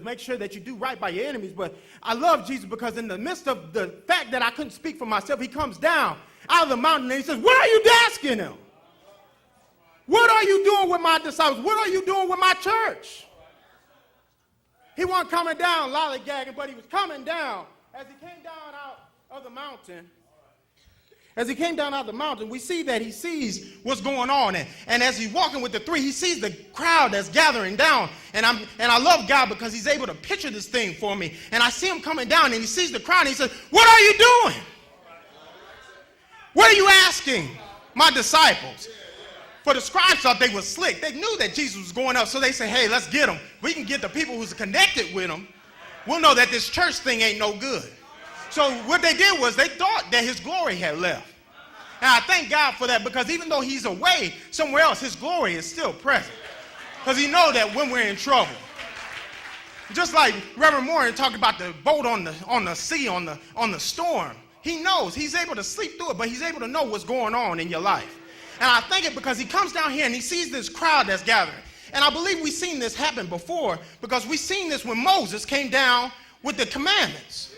make sure that you do right by your enemies. But I love Jesus because in the midst of the fact that I couldn't speak for myself, he comes down out of the mountain and he says, what are you asking him? What are you doing with my disciples? What are you doing with my church? He wasn't coming down lollygagging, but he was coming down. As he came down out of the mountain, we see that he sees what's going on. And as he's walking with the three, he sees the crowd that's gathering down. And I love God because he's able to picture this thing for me. And I see him coming down and he sees the crowd and he says, what are you doing? What are you asking my disciples? For the scribes thought they were slick. They knew that Jesus was going up, so they said, hey, let's get him. We can get the people who's connected with him. We'll know that this church thing ain't no good. So what they did was they thought that his glory had left. And I thank God for that because even though he's away somewhere else, his glory is still present. Because he knows that when we're in trouble. Just like Reverend Moore talked about the boat on the sea, on the storm. He knows. He's able to sleep through it, but he's able to know what's going on in your life. And I thank it because he comes down here and he sees this crowd that's gathering. And I believe we've seen this happen before because we've seen this when Moses came down with the commandments.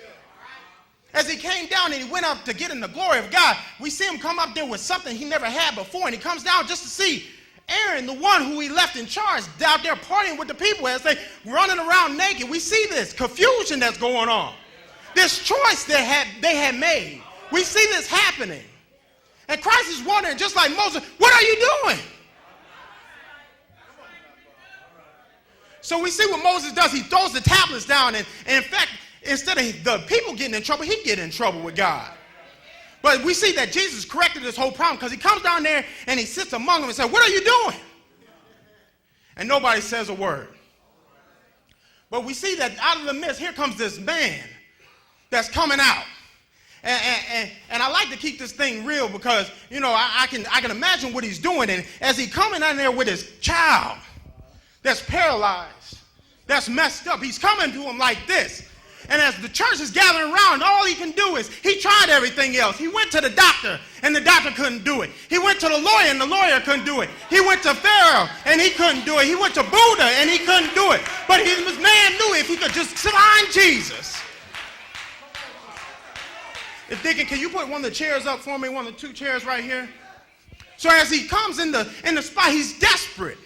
As he came down and he went up to get in the glory of God, we see him come up there with something he never had before. And he comes down just to see Aaron, the one who he left in charge, out there partying with the people as they running around naked. We see this confusion that's going on. This choice they had made. We see this happening. And Christ is wondering, just like Moses, what are you doing? So we see what Moses does. He throws the tablets down, and in fact, instead of the people getting in trouble, he get in trouble with God. But we see that Jesus corrected this whole problem because he comes down there and he sits among them and says, what are you doing? And nobody says a word. But we see that out of the midst, here comes this man that's coming out. And I like to keep this thing real because, you know, I can imagine what he's doing. And as he coming down there with his child that's paralyzed, that's messed up, he's coming to him like this. And as the church is gathering around, all he can do is, he tried everything else. He went to the doctor, and the doctor couldn't do it. He went to the lawyer, and the lawyer couldn't do it. He went to Pharaoh, and he couldn't do it. He went to Buddha, and he couldn't do it. But this man knew if he could just find Jesus. If Deacon, can you put one of the chairs up for me, one of the two chairs right here? So as he comes in the spot, he's desperate.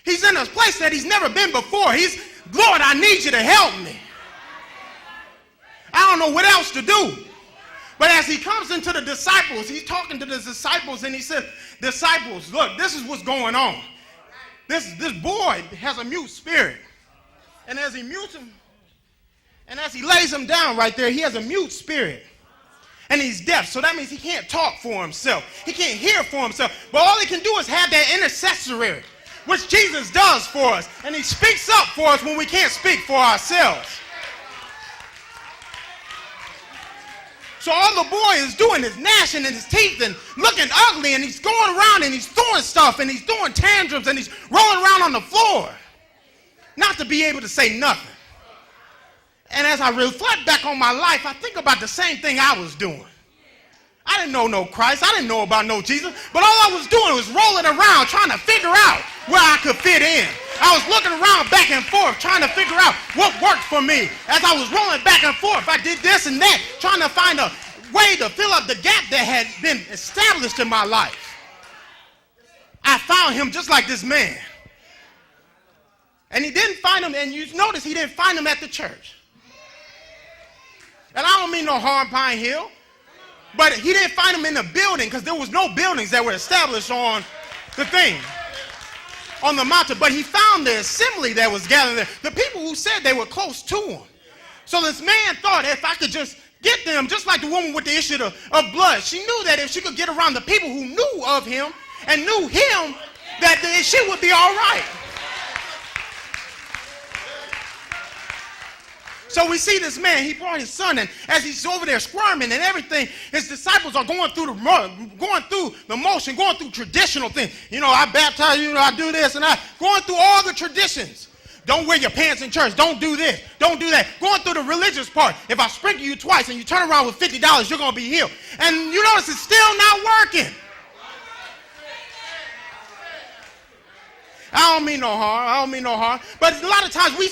He's in a place that he's never been before. He's, Lord, I need you to help me. I don't know what else to do. But as he comes into the disciples, he's talking to the disciples and he says, disciples, look, this is what's going on. This boy has a mute spirit. And as he mutes him, and as he lays him down right there, he has a mute spirit. And he's deaf, so that means he can't talk for himself. He can't hear for himself. But all he can do is have that intercessory, which Jesus does for us. And he speaks up for us when we can't speak for ourselves. So all the boy is doing is gnashing in his teeth and looking ugly, and he's going around and he's throwing stuff and he's throwing tantrums and he's rolling around on the floor. Not to be able to say nothing. And as I reflect back on my life, I think about the same thing I was doing. I didn't know no Christ. I didn't know about no Jesus. But all I was doing was rolling around trying to figure out where I could fit in. I was looking around back and forth trying to figure out what worked for me. As I was rolling back and forth, I did this and that, trying to find a way to fill up the gap that had been established in my life. I found him just like this man. And he didn't find him, and you notice he didn't find him at the church. And I don't mean no harm, Pine Hill. But he didn't find him in the building because there was no buildings that were established on the thing, on the mountain. But he found the assembly that was gathering there, the people who said they were close to him. So this man thought if I could just get them, just like the woman with the issue of blood, she knew that if she could get around the people who knew of him and knew him, that she would be all right. So we see this man, he brought his son, and as he's over there squirming and everything, his disciples are going through the motion, going through traditional things. You know, I baptize you, I do this, and going through all the traditions. Don't wear your pants in church. Don't do this. Don't do that. Going through the religious part. If I sprinkle you twice and you turn around with $50, you're going to be healed. And you notice it's still not working. I don't mean no harm. But a lot of times we